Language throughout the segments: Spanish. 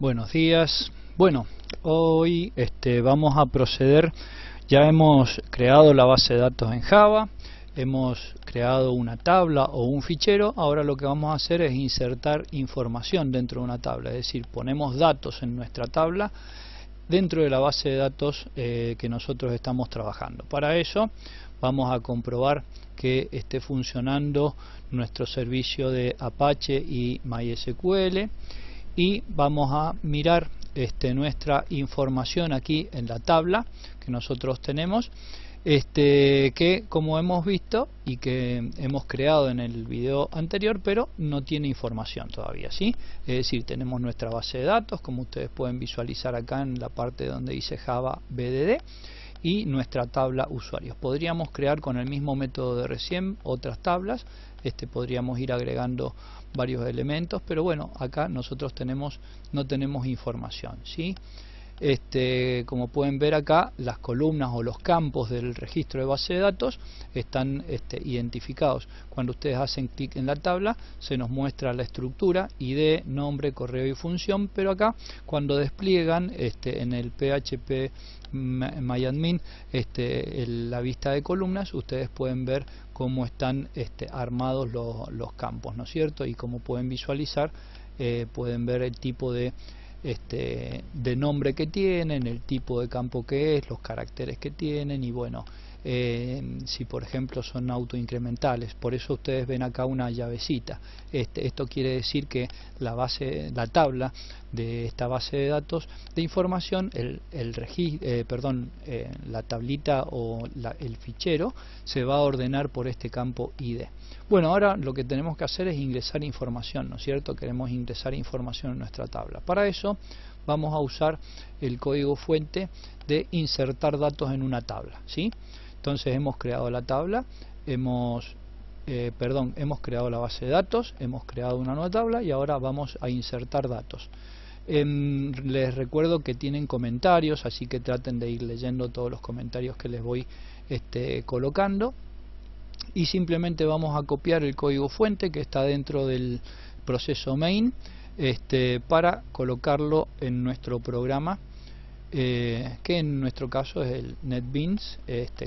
Buenos días. Bueno, hoy vamos a proceder. Ya hemos creado la base de datos en Java, hemos creado una tabla o un fichero. Ahora lo que vamos a hacer es insertar información dentro de una tabla, es decir, ponemos datos en nuestra tabla dentro de la base de datos que nosotros estamos trabajando. Para eso vamos a comprobar que esté funcionando nuestro servicio de Apache y MySQL y vamos a mirar nuestra información aquí en la tabla que nosotros tenemos, que como hemos visto y que hemos creado en el video anterior, pero no tiene información todavía, ¿sí? Es decir, tenemos nuestra base de datos, como ustedes pueden visualizar acá en la parte donde dice Java BDD, y nuestra tabla usuarios. Podríamos crear con el mismo método de recién otras tablas, podríamos ir agregando varios elementos, pero bueno, acá nosotros no tenemos información, ¿sí? Como pueden ver acá, las columnas o los campos del registro de base de datos están identificados. Cuando ustedes hacen clic en la tabla se nos muestra la estructura, ID, nombre, correo y función, pero acá cuando despliegan en el PHP MyAdmin la vista de columnas, ustedes pueden ver cómo están armados los campos, ¿no es cierto? Y como pueden visualizar, pueden ver el tipo de nombre que tienen, el tipo de campo que es, los caracteres que tienen y bueno, si por ejemplo son autoincrementales. Por eso ustedes ven acá una llavecita. Esto quiere decir que la tabla de esta base de datos de información, la tablita o el fichero se va a ordenar por este campo ID. Bueno, ahora lo que tenemos que hacer es ingresar información, ¿no es cierto? Queremos ingresar información en nuestra tabla. Para eso vamos a usar el código fuente de insertar datos en una tabla, ¿sí? Entonces hemos creado la tabla, hemos creado la base de datos, hemos creado una nueva tabla y ahora vamos a insertar datos. Les recuerdo que tienen comentarios, así que traten de ir leyendo todos los comentarios que les voy colocando. Y simplemente vamos a copiar el código fuente que está dentro del proceso main para colocarlo en nuestro programa, que en nuestro caso es el NetBeans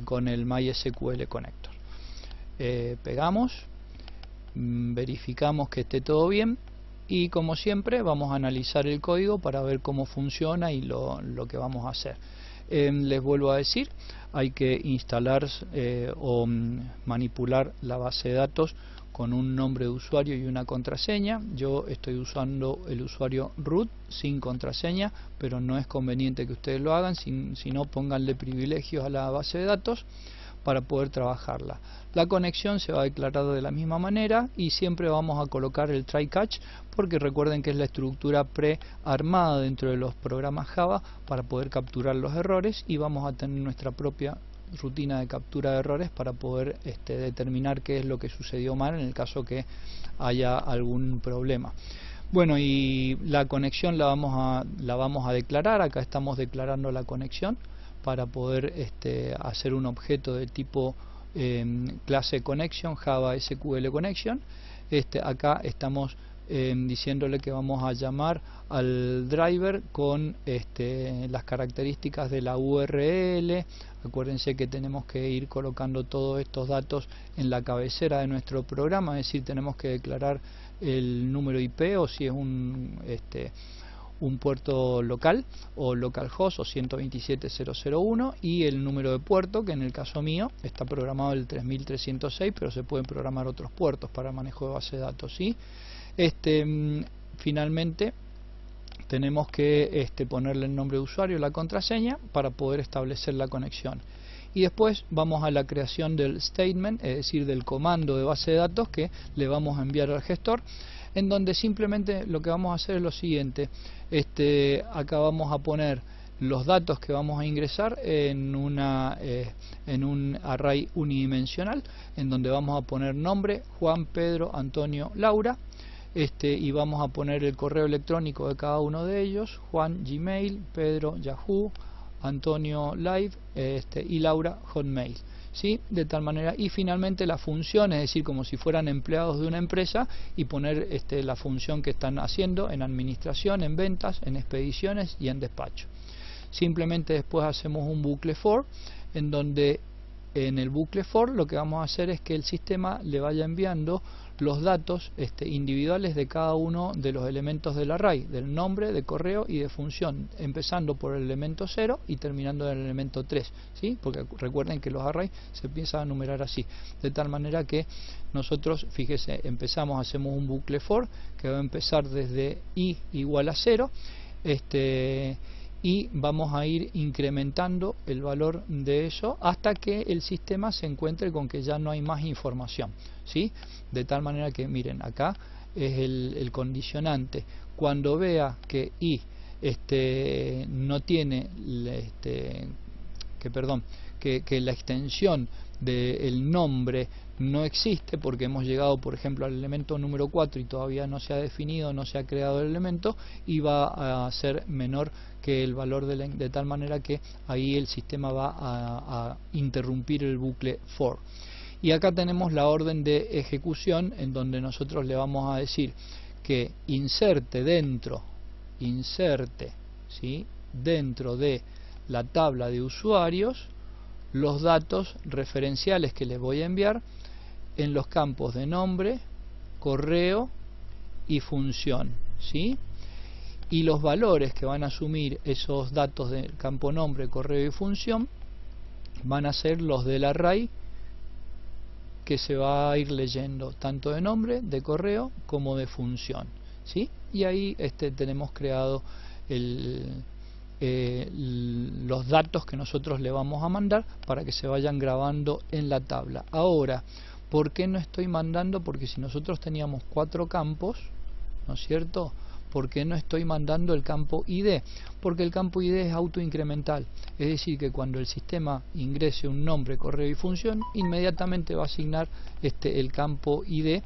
con el MySQL Connector. Pegamos, verificamos que esté todo bien y como siempre vamos a analizar el código para ver cómo funciona y lo que vamos a hacer. Les vuelvo a decir, hay que instalar o manipular la base de datos con un nombre de usuario y una contraseña. Yo estoy usando el usuario root sin contraseña, pero no es conveniente que ustedes lo hagan, sino pónganle privilegios a la base de datos para poder trabajarla. La conexión se va a declarar de la misma manera y siempre vamos a colocar el try catch, porque recuerden que es la estructura prearmada dentro de los programas Java para poder capturar los errores, y vamos a tener nuestra propia rutina de captura de errores para poder determinar qué es lo que sucedió mal en el caso que haya algún problema. Bueno, y la conexión la vamos a declarar. Acá estamos declarando la conexión para poder hacer un objeto de tipo clase connection, Java SQL connection. Acá estamos diciéndole que vamos a llamar al driver con las características de la URL. Acuérdense que tenemos que ir colocando todos estos datos en la cabecera de nuestro programa, es decir, tenemos que declarar el número IP o si es un puerto local o localhost o 127.0.0.1 y el número de puerto, que en el caso mío está programado el 3306, pero se pueden programar otros puertos para manejo de base de datos, ¿sí? Finalmente tenemos que ponerle el nombre de usuario y la contraseña para poder establecer la conexión. Y después vamos a la creación del statement, es decir, del comando de base de datos que le vamos a enviar al gestor, en donde simplemente lo que vamos a hacer es lo siguiente. Acá vamos a poner los datos que vamos a ingresar en un array unidimensional, en donde vamos a poner nombre, Juan, Pedro, Antonio, Laura, y vamos a poner el correo electrónico de cada uno de ellos: Juan Gmail, Pedro Yahoo, Antonio Live y Laura Hotmail. ¿sí? De tal manera, y finalmente la función, es decir, como si fueran empleados de una empresa, y poner la función que están haciendo en administración, en ventas, en expediciones y en despacho. Simplemente después hacemos un bucle for, en donde en el bucle for lo que vamos a hacer es que el sistema le vaya enviando los datos individuales de cada uno de los elementos del array, del nombre, de correo y de función, empezando por el elemento 0 y terminando en el elemento 3, ¿sí? Porque recuerden que los arrays se empiezan a numerar así, de tal manera que nosotros, fíjese, hacemos un bucle for que va a empezar desde i igual a 0, y vamos a ir incrementando el valor de eso hasta que el sistema se encuentre con que ya no hay más información, ¿sí? De tal manera que, miren, acá es el condicionante. Cuando vea que i no tiene que la extensión del nombre no existe, porque hemos llegado por ejemplo al elemento número 4 y todavía no se ha definido, no se ha creado el elemento, y va a ser menor que el valor de tal manera que ahí el sistema va a interrumpir el bucle for. Y acá tenemos la orden de ejecución, en donde nosotros le vamos a decir que inserte, ¿sí? Dentro de la tabla de usuarios los datos referenciales que les voy a enviar en los campos de nombre, correo y función, ¿sí? Y los valores que van a asumir esos datos del campo nombre, correo y función van a ser los del array que se va a ir leyendo, tanto de nombre, de correo como de función, ¿sí? Y ahí tenemos creado los datos que nosotros le vamos a mandar para que se vayan grabando en la tabla. Ahora, ¿por qué no estoy mandando? Porque si nosotros teníamos 4 campos, ¿no es cierto? ¿Por qué no estoy mandando el campo ID? Porque el campo ID es autoincremental, es decir, que cuando el sistema ingrese un nombre, correo y función, inmediatamente va a asignar el campo ID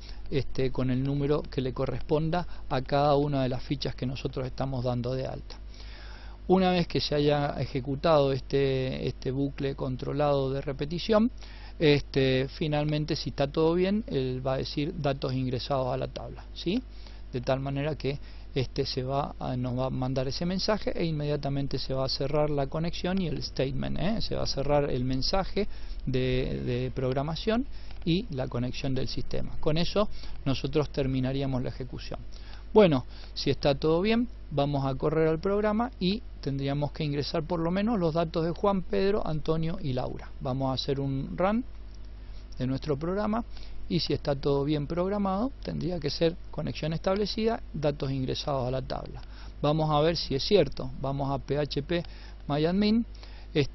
con el número que le corresponda a cada una de las fichas que nosotros estamos dando de alta. Una vez que se haya ejecutado este bucle controlado de repetición, finalmente, si está todo bien, él va a decir datos ingresados a la tabla, ¿sí? De tal manera que nos va a mandar ese mensaje e inmediatamente se va a cerrar la conexión y el statement, se va a cerrar el mensaje de programación y la conexión del sistema. Con eso nosotros terminaríamos la ejecución. Bueno, si está todo bien, vamos a correr al programa y tendríamos que ingresar por lo menos los datos de Juan, Pedro, Antonio y Laura. Vamos a hacer un run de nuestro programa y si está todo bien programado, tendría que ser conexión establecida, datos ingresados a la tabla. Vamos a ver si es cierto. Vamos a php myadmin,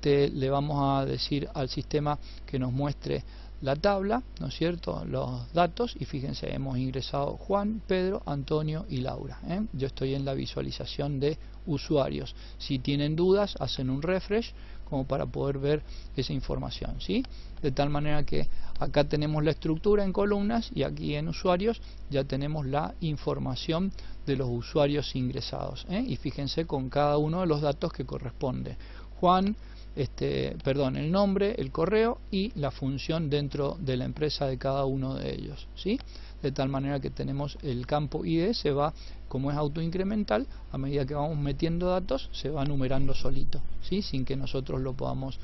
le vamos a decir al sistema que nos muestre la tabla, ¿no es cierto?, los datos, y fíjense, hemos ingresado Juan, Pedro, Antonio y Laura, Yo estoy en la visualización de usuarios. Si tienen dudas, hacen un refresh como para poder ver esa información, ¿sí? De tal manera que acá tenemos la estructura en columnas y aquí en usuarios ya tenemos la información de los usuarios ingresados, y fíjense con cada uno de los datos que corresponde. Juan, el nombre, el correo y la función dentro de la empresa de cada uno de ellos, ¿sí? De tal manera que tenemos el campo ID, se va, como es autoincremental, a medida que vamos metiendo datos se va numerando solito, ¿sí? Sin que nosotros lo podamos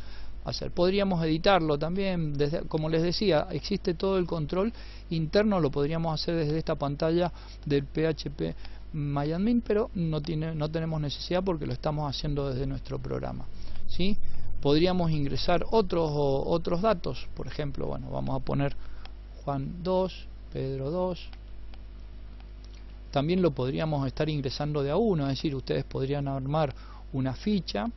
hacer. Podríamos editarlo también, como les decía, existe todo el control interno, lo podríamos hacer desde esta pantalla del PHP myadmin, pero no tenemos necesidad porque lo estamos haciendo desde nuestro programa, ¿sí? Podríamos ingresar otros datos, por ejemplo, bueno, vamos a poner Juan 2, Pedro 2. También lo podríamos estar ingresando de a uno, es decir, ustedes podrían armar una ficha,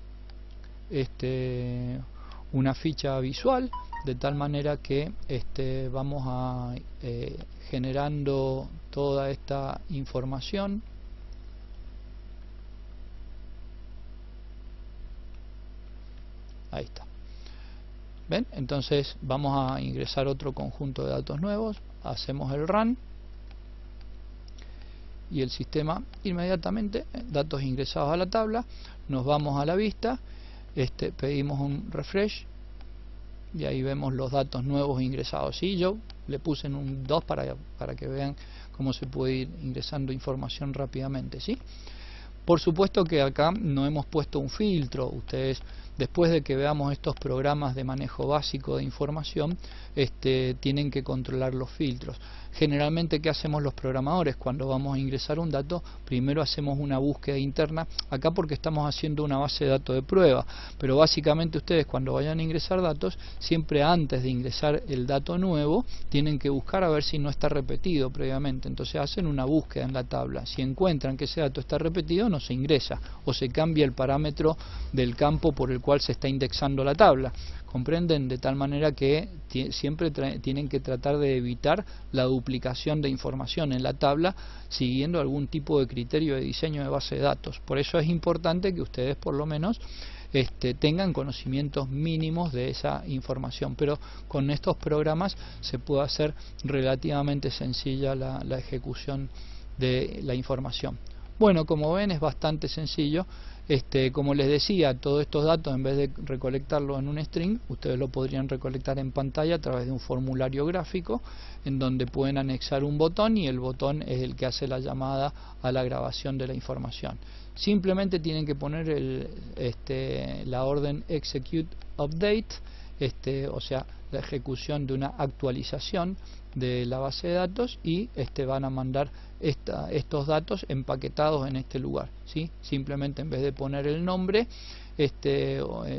una ficha visual, de tal manera que vamos a generando toda esta información. Ahí está. ¿Ven? Entonces vamos a ingresar otro conjunto de datos nuevos, hacemos el run y el sistema inmediatamente, datos ingresados a la tabla, nos vamos a la vista, pedimos un refresh y ahí vemos los datos nuevos ingresados. ¿Sí? Yo le puse en un 2 para que vean cómo se puede ir ingresando información rápidamente. ¿Sí? Por supuesto que acá no hemos puesto un filtro. Ustedes, después de que veamos estos programas de manejo básico de información, tienen que controlar los filtros. Generalmente, ¿qué hacemos los programadores? Cuando vamos a ingresar un dato, primero hacemos una búsqueda interna, acá porque estamos haciendo una base de datos de prueba, pero básicamente ustedes cuando vayan a ingresar datos, siempre antes de ingresar el dato nuevo, tienen que buscar a ver si no está repetido previamente. Entonces hacen una búsqueda en la tabla. Si encuentran que ese dato está repetido, no se ingresa, o se cambia el parámetro del campo por el cual se está indexando la tabla. ¿Comprenden? De tal manera que siempre tienen que tratar de evitar la duplicación de información en la tabla, siguiendo algún tipo de criterio de diseño de base de datos. Por eso es importante que ustedes por lo menos tengan conocimientos mínimos de esa información, pero con estos programas se puede hacer relativamente sencilla la ejecución de la información. Bueno, como ven, es bastante sencillo. Como les decía, todos estos datos, en vez de recolectarlos en un string, ustedes lo podrían recolectar en pantalla a través de un formulario gráfico en donde pueden anexar un botón, y el botón es el que hace la llamada a la grabación de la información. Simplemente tienen que poner la orden execute update, o sea, la ejecución de una actualización de la base de datos, y van a mandar estos datos empaquetados en este lugar. ¿Sí? Simplemente en vez de poner el nombre,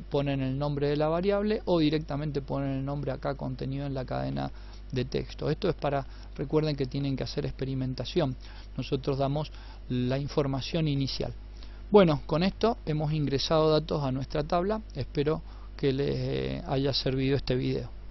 ponen el nombre de la variable, o directamente ponen el nombre acá contenido en la cadena de texto. Esto es recuerden que tienen que hacer experimentación. Nosotros damos la información inicial. Bueno, con esto hemos ingresado datos a nuestra tabla. Espero que les haya servido este video.